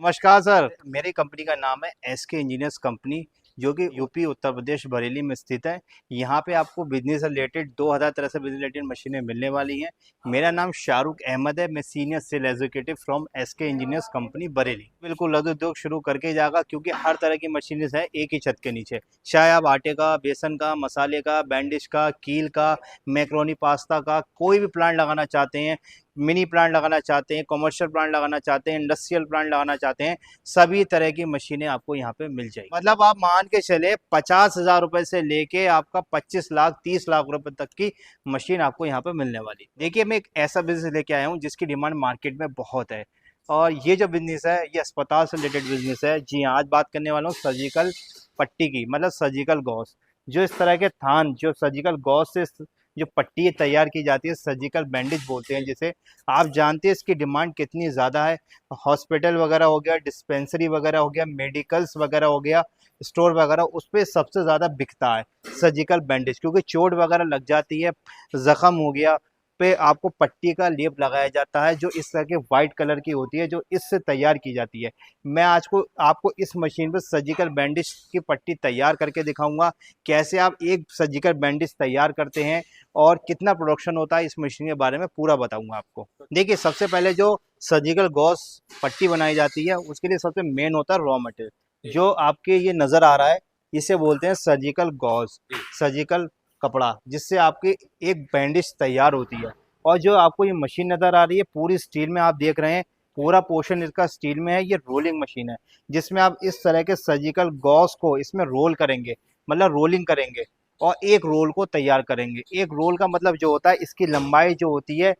नमस्कार सर, मेरी कंपनी का नाम है एसके इंजीनियर्स कंपनी, जो कि यूपी उत्तर प्रदेश बरेली में स्थित है। यहाँ पे आपको बिजनेस रिलेटेड 2000 तरह से बिजनेस रिलेटेड मशीनें मिलने वाली हैं। मेरा नाम शाहरुख अहमद है, मैं senior sale executive from SK engineers company Bareilly. बिल्कुल लघु उद्योग शुरू करके जाएगा, क्योंकि हर तरह की मशीनें है एक ही छत के नीचे। चाहे आप आटे का, बेसन का, मसाले का, बैंडिश का, कील का, मैक्रोनी पास्ता का कोई भी प्लांट लगाना चाहते हैं, मिनी प्लांट लगाना चाहते हैं, कमर्शियल प्लांट लगाना चाहते हैं, इंडस्ट्रियल प्लांट लगाना चाहते हैं, सभी तरह की मशीनें आपको यहाँ पे मिल जाएगी। मतलब आप मान के चले 50,000 रुपए से लेके आपका 25 लाख 30 लाख रुपए तक की मशीन आपको यहाँ पे मिलने वाली। देखिए, मैं एक ऐसा बिजनेस लेके आया हूँ जिसकी डिमांड मार्केट में बहुत है, और ये जो बिजनेस है ये अस्पताल से रिलेटेड बिजनेस है। जी हाँ, आज बात करने वाला हूँ सर्जिकल पट्टी की, मतलब सर्जिकल गॉज। जो इस तरह के थान, जो सर्जिकल गॉज से जो पट्टी तैयार की जाती है, सर्जिकल बैंडेज बोलते हैं जिसे। आप जानते हैं इसकी डिमांड कितनी ज़्यादा है। हॉस्पिटल वगैरह हो गया, डिस्पेंसरी वगैरह हो गया, मेडिकल्स वगैरह हो गया, स्टोर वगैरह, उस पर सबसे ज़्यादा बिकता है सर्जिकल बैंडेज, क्योंकि चोट वगैरह लग जाती है, ज़ख्म हो गया, पे आपको पट्टी का लेप लगाया जाता है, जो इस तरह के वाइट कलर की होती है, जो इससे तैयार की जाती है। मैं आज को आपको इस मशीन पर सर्जिकल बैंडेज की पट्टी तैयार करके दिखाऊंगा, कैसे आप एक सर्जिकल बैंडेज तैयार करते हैं और कितना प्रोडक्शन होता है, इस मशीन के बारे में पूरा बताऊंगा आपको। देखिए, सबसे पहले जो सर्जिकल गॉज पट्टी बनाई जाती है, उसके लिए सबसे मेन होता है रॉ मटेरियल। जो आपके ये नज़र आ रहा है, इसे बोलते हैं सर्जिकल गॉज, सर्जिकल कपड़ा, जिससे आपकी एक बैंडेज तैयार होती है। और जो आपको ये मशीन नज़र आ रही है पूरी स्टील में, आप देख रहे हैं पूरा पोर्शन इसका स्टील में है। ये रोलिंग मशीन है, जिसमें आप इस तरह के सर्जिकल गॉज को इसमें रोल करेंगे, मतलब रोलिंग करेंगे, और एक रोल को तैयार करेंगे। एक रोल का मतलब जो होता है, इसकी लंबाई जो होती है,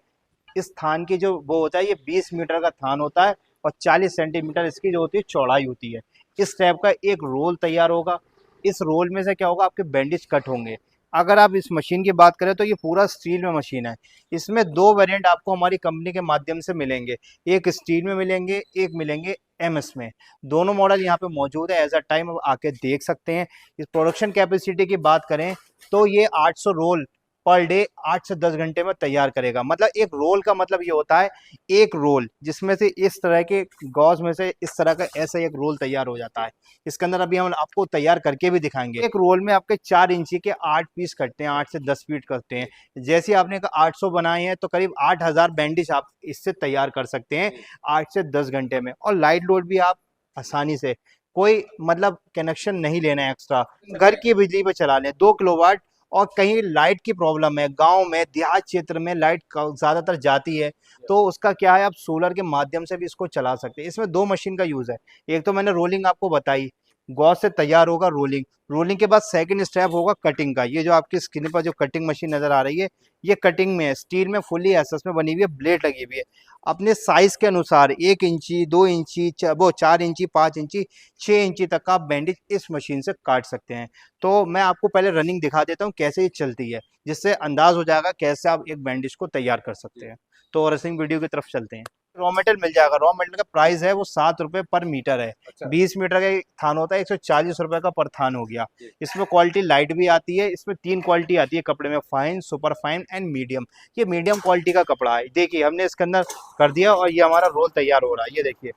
इस थान की जो वो होता है, ये 20 मीटर का थान होता है, और 40 सेंटीमीटर इसकी जो होती है चौड़ाई होती है। इस टाइप का एक रोल तैयार होगा। इस रोल में से क्या होगा, आपके बैंडेज कट होंगे। अगर आप इस मशीन की बात करें तो ये पूरा स्टील में मशीन है। इसमें दो वेरिएंट आपको हमारी कंपनी के माध्यम से मिलेंगे, एक स्टील में मिलेंगे, एक मिलेंगे एमएस में। दोनों मॉडल यहाँ पे मौजूद है, एज अ टाइम आप आके देख सकते हैं। इस प्रोडक्शन कैपेसिटी की बात करें तो ये 800 रोल पर डे 8 से 10 घंटे में तैयार करेगा। मतलब एक रोल का मतलब ये होता है, एक रोल जिसमें से इस तरह के गॉज में से इस तरह का ऐसा एक रोल तैयार हो जाता है। इसके अंदर अभी हम आपको तैयार करके भी दिखाएंगे। एक रोल में आपके 4 इंची के 8 पीस कटते हैं, 8 से 10 फीट करते हैं। जैसे आपने 800 बनाए हैं तो करीब 8000 बैंडेज आप इससे तैयार कर सकते हैं 8 से 10 घंटे में। और लाइट लोड भी आप आसानी से, कोई मतलब कनेक्शन नहीं लेना है एक्स्ट्रा, घर की बिजली पे चला लें, 2 किलोवाट। और कहीं लाइट की प्रॉब्लम है, गांव में देहात क्षेत्र में लाइट ज़्यादातर जाती है, तो उसका क्या है, आप सोलर के माध्यम से भी इसको चला सकते हैं। इसमें दो मशीन का यूज़ है। एक तो मैंने रोलिंग आपको बताई, गॉज से तैयार होगा रोलिंग। रोलिंग के बाद सेकंड स्टेप होगा कटिंग का। ये जो आपकी स्क्रीन पर जो कटिंग मशीन नज़र आ रही है, ये कटिंग में है, स्टील में फुली एसएस में बनी हुई है, ब्लेड लगी हुई है। अपने साइज के अनुसार 1 इंची, 2 इंची, वो 4 इंची, 5 इंची, 6 इंची तक का आप बैंडेज इस मशीन से काट सकते हैं। तो मैं आपको पहले रनिंग दिखा देता हूँ कैसे ये चलती है, जिससे अंदाज हो जाएगा कैसे आप एक बैंडेज को तैयार कर सकते हैं। तो रसिंग वीडियो की तरफ चलते हैं। रॉ मटेरियल मिल जाएगा। रॉ मटेरियल का प्राइस है वो 7 रुपये पर मीटर है। 20 मीटर का थान होता है, 140 रुपये का पर थान हो गया। इसमें क्वालिटी लाइट भी आती है। इसमें 3 क्वालिटी आती है कपड़े में, fine, super fine and medium. ये मीडियम क्वालिटी का कपड़ा है। देखिए, हमने इसके अंदर कर दिया और ये हमारा रोल तैयार हो रहा है। ये देखिए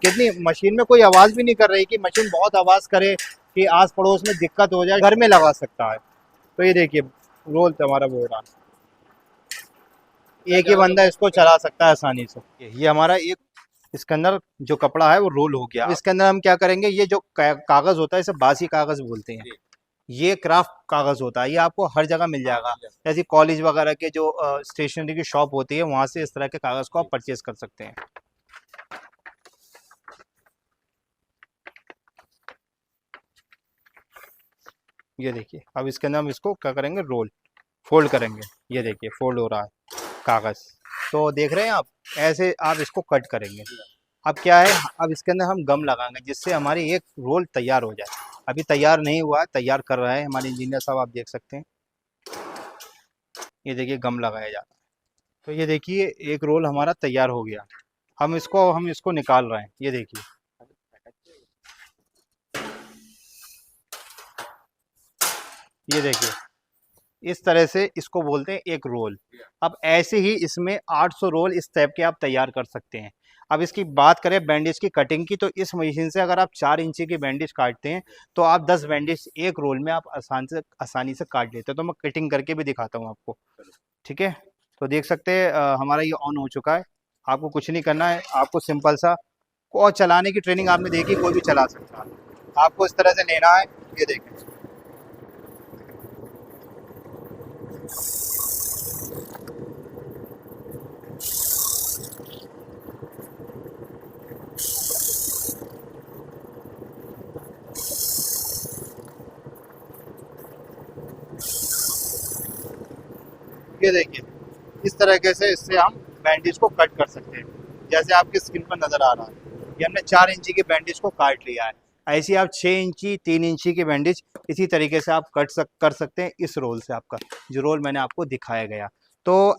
कितनी, मशीन में कोई आवाज भी नहीं कर रही कि मशीन बहुत आवाज करे कि आस पड़ोस में दिक्कत हो जाए, घर में लगा सकता है। तो ये देखिए रोल हमारा वो हो रहा है, एक ही बंदा इसको चला सकता है आसानी से। ये हमारा एक, इसके अंदर जो कपड़ा है वो रोल हो गया। अब इसके अंदर हम क्या करेंगे, ये जो कागज होता है इसे बासी कागज बोलते हैं। ये क्राफ्ट कागज होता है, ये आपको हर जगह मिल जाएगा। जैसे कॉलेज वगैरह के जो स्टेशनरी की शॉप होती है, वहां से इस तरह के कागज को आप परचेज कर सकते हैं। ये देखिए, अब इसके अंदर हम इसको क्या करेंगे, रोल फोल्ड करेंगे। ये देखिए फोल्ड हो रहा है कागज। तो देख रहे हैं आप, ऐसे आप इसको कट करेंगे। अब क्या है, अब इसके अंदर हम गम लगाएंगे, जिससे हमारी एक रोल तैयार हो जाए। अभी तैयार नहीं हुआ है, तैयार कर रहा है हमारे इंजीनियर साहब, आप देख सकते हैं। ये देखिए गम लगाया जा रहा है। तो ये देखिए एक रोल हमारा तैयार हो गया। हम इसको निकाल रहे हैं। ये देखिए, ये देखिए इस तरह से इसको बोलते हैं एक रोल। अब ऐसे ही इसमें 800 रोल इस टाइप के आप तैयार कर सकते हैं। अब इसकी बात करें बैंडेज की कटिंग की, तो इस मशीन से अगर आप 4 इंची की बैंडेज काटते हैं तो आप 10 बैंडेज एक रोल में आप आसानी से काट लेते हैं। तो मैं कटिंग करके भी दिखाता हूँ आपको, ठीक है। तो देख सकते हैं हमारा ये ऑन हो चुका है। आपको कुछ नहीं करना है, आपको सिंपल सा, और चलाने की ट्रेनिंग आपने देखी, कोई भी चला सकता है। आपको इस तरह से लेना है, ये देखें, ये देखिए, इस तरीके से इससे हम बैंडेज को कट कर सकते हैं, जैसे आपकी स्किन पर नजर आ रहा है। ये हमने 4 इंची के बैंडेज को काट लिया है। ऐसे ही आप 6 इंची 3 इंची के बैंडेज इसी तरीके से आप कर सकते हैं, इस रोल से, आपका जो रोल मैंने आपको दिखाया गया। तो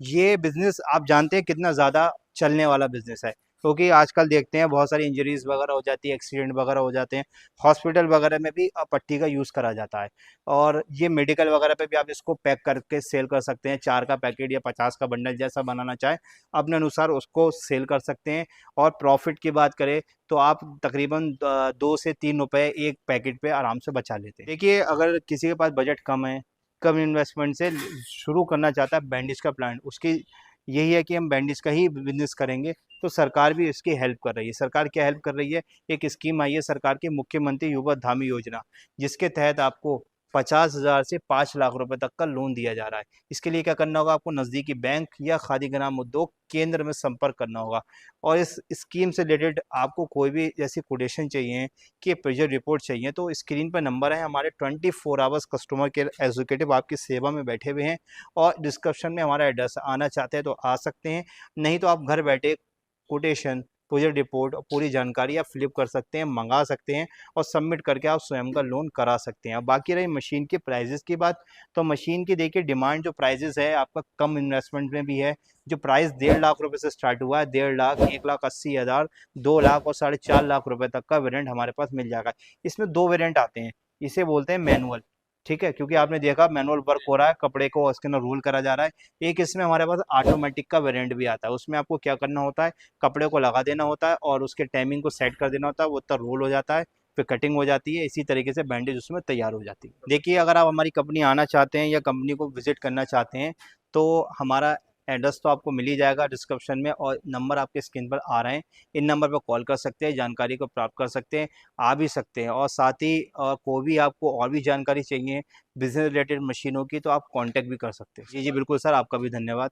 ये बिजनेस आप जानते हैं कितना ज़्यादा चलने वाला बिजनेस है, क्योंकि आजकल देखते हैं बहुत सारी इंजरीज वगैरह हो जाती है, एक्सीडेंट वगैरह हो जाते हैं, हॉस्पिटल वगैरह में भी पट्टी का यूज़ करा जाता है। और ये मेडिकल वगैरह पे भी आप इसको पैक करके सेल कर सकते हैं, 4 का पैकेट या 50 का बंडल जैसा बनाना चाहे अपने अनुसार उसको सेल कर सकते हैं। और प्रॉफिट की बात करें तो आप तकरीबन 2 से 3 रुपए एक पैकेट पे आराम से बचा लेते हैं। देखिए, अगर किसी के पास बजट कम है, कम इन्वेस्टमेंट से शुरू करना चाहता है बैंडेज का प्लान, उसकी यही है कि हम बैंडेज का ही बिजनेस करेंगे, तो सरकार भी इसकी हेल्प कर रही है। सरकार क्या हेल्प कर रही है, एक स्कीम आई है सरकार की, मुख्यमंत्री युवा धामी योजना, जिसके तहत आपको 50,000 से 5 लाख रुपए तक का लोन दिया जा रहा है। इसके लिए क्या करना होगा, आपको नज़दीकी बैंक या खादी ग्राम उद्योग केंद्र में संपर्क करना होगा। और इस स्कीम से रिलेटेड आपको कोई भी ऐसी कोटेशन चाहिए कि प्रेशर रिपोर्ट चाहिए, तो स्क्रीन पर नंबर है हमारे, 24 आवर्स कस्टमर केयर एग्जीक्यूटिव आपकी सेवा में बैठे हुए हैं। और डिस्क्रिप्शन में हमारा एड्रेस, आना चाहते हैं तो आ सकते हैं, नहीं तो आप घर बैठे कोटेशन, प्रोजेक्ट रिपोर्ट और पूरी जानकारी आप फिलिप कर सकते हैं, मंगा सकते हैं, और सबमिट करके आप स्वयं का लोन करा सकते हैं। अब बाकी रही मशीन के प्राइजेस की बात, तो मशीन की देखिए डिमांड, जो प्राइजेस है आपका कम इन्वेस्टमेंट में भी है। जो प्राइस 1.5 लाख रुपए से स्टार्ट हुआ है, 1.5 लाख, 1,80,000, 2 लाख और 4.5 लाख रुपए तक का वेरिएंट हमारे पास मिल जाएगा। इसमें दो वेरिएंट आते हैं, इसे बोलते हैं मैनुअल, ठीक है, क्योंकि आपने देखा मैनुअल वर्क हो रहा है, कपड़े को उसके अंदर रोल करा जा रहा है। एक इसमें हमारे पास ऑटोमेटिक का वेरिएंट भी आता है, उसमें आपको क्या करना होता है, कपड़े को लगा देना होता है और उसके टाइमिंग को सेट कर देना होता है, वो तब रोल हो जाता है, फिर कटिंग हो जाती है, इसी तरीके से बैंडेज उसमें तैयार हो जाती है। देखिए, अगर आप हमारी कंपनी आना चाहते हैं या कंपनी को विजिट करना चाहते हैं, तो हमारा एड्रेस तो आपको मिल ही जाएगा डिस्क्रिप्शन में, और नंबर आपके स्क्रीन पर आ रहे हैं, इन नंबर पर कॉल कर सकते हैं, जानकारी को प्राप्त कर सकते हैं, आ भी सकते हैं। और साथ ही कोई भी आपको और भी जानकारी चाहिए बिजनेस रिलेटेड मशीनों की, तो आप कांटेक्ट भी कर सकते हैं। जी जी बिल्कुल सर, आपका भी धन्यवाद।